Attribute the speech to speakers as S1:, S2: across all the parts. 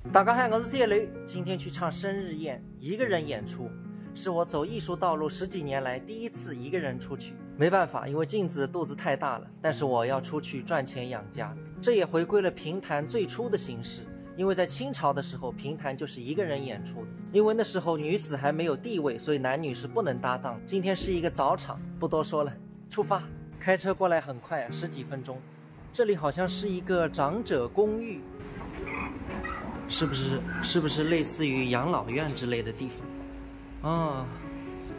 S1: 大家好，我是谢雷，今天去唱生日宴，一个人演出，是我走艺术道路10几年来第一次一个人出去。没办法，因为镜子肚子太大了，但是我要出去赚钱养家。这也回归了评弹最初的形式，因为在清朝的时候，评弹就是一个人演出的。因为那时候女子还没有地位，所以男女是不能搭档。今天是一个早场，不多说了，出发。开车过来很快10几分钟。这里好像是一个长者公寓。是不是类似于养老院之类的地方？哦，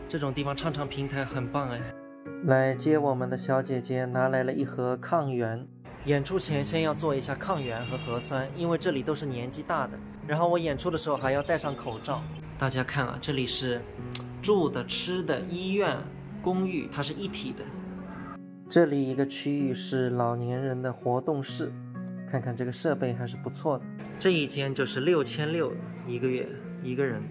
S1: 这种地方唱唱评弹很棒哎。来接我们的小姐姐拿来了一盒抗原，演出前先要做一下抗原和核酸，因为这里都是年纪大的。然后我演出的时候还要戴上口罩。大家看啊，这里是住的、吃的、医院、公寓，它是一体的。这里一个区域是老年人的活动室，看看这个设备还是不错的。这一间就是6600一个月一个人。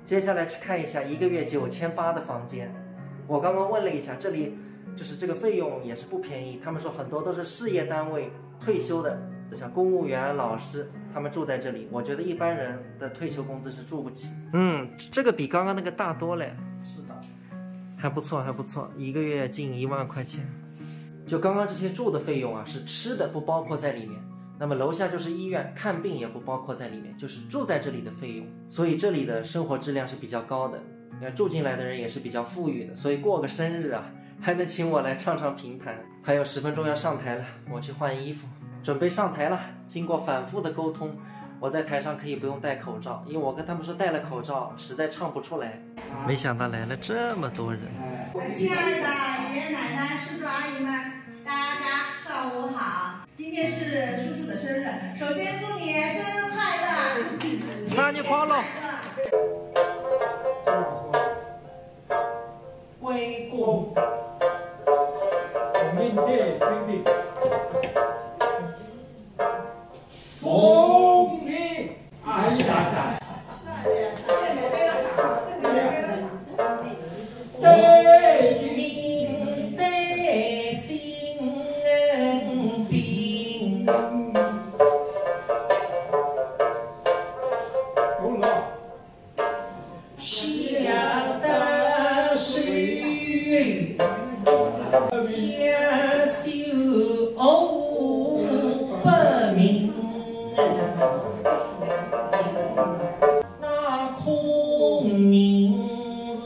S1: 接下来去看一下1个月9800的房间。我刚刚问了一下，这里就是这个费用也是不便宜。他们说很多都是事业单位退休的，像公务员、老师，他们住在这里。我觉得一般人的退休工资是住不起。这个比刚刚那个大多了。是的，还不错还不错，一个月近1万块钱。就刚刚这些住的费用啊，是吃的不包括在里面。那么楼下就是医院，看病也不包括在里面，就是住在这里的费用。所以这里的生活质量是比较高的，住进来的人也是比较富裕的。所以过个生日啊，还能请我来唱唱评弹。还有10分钟要上台了，我去换衣服，准备上台了。经过反复的沟通，我在台上可以不用戴口罩，因为我跟他们说戴了口罩实在唱不出来。没想到来了这么多人。
S2: 亲爱的爷爷奶奶、叔叔阿姨们，大家上午好。今天是叔叔的生日，首先祝你生日快乐，
S1: 生日快乐！归公，
S3: 明天兄弟，
S1: 风
S3: 雨阿姨大侠，
S1: 对明对金兵。
S3: 够了。
S1: 下大水，天秀不明，那空名字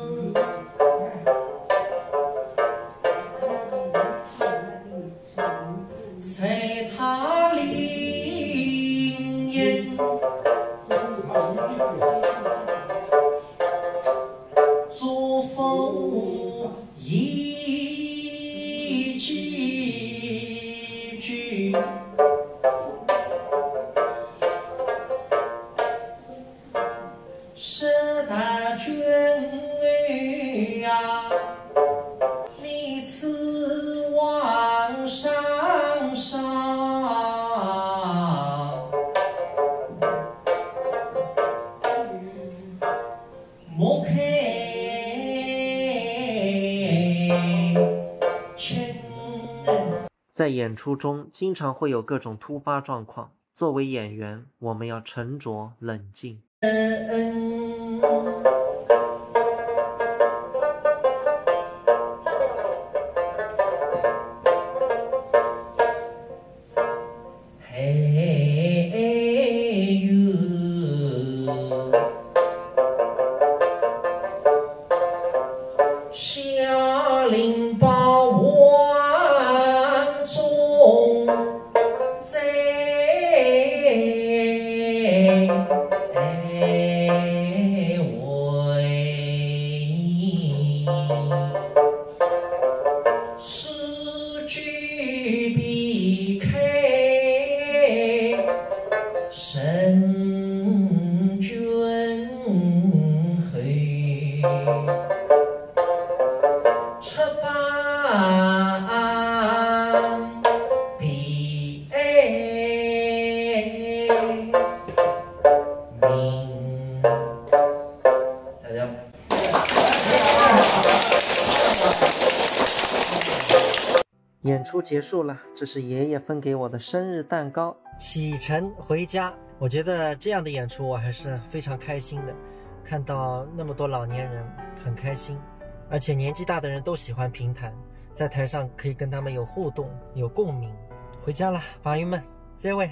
S1: 在他灵验。作风一句句，是大君啊，你赐往上上。莫开chân。在演出中，经常会有各种突发状况。作为演员，我们要沉着冷静。下令把万众在为，诗句避开神君黑。吃饭必明。大家演出结束了，这是爷爷分给我的生日蛋糕。启程回家，我觉得这样的演出我还是非常开心的，看到那么多老年人很开心，而且年纪大的人都喜欢评弹，在台上可以跟他们有互动有共鸣。回家了，法鱼们，再会。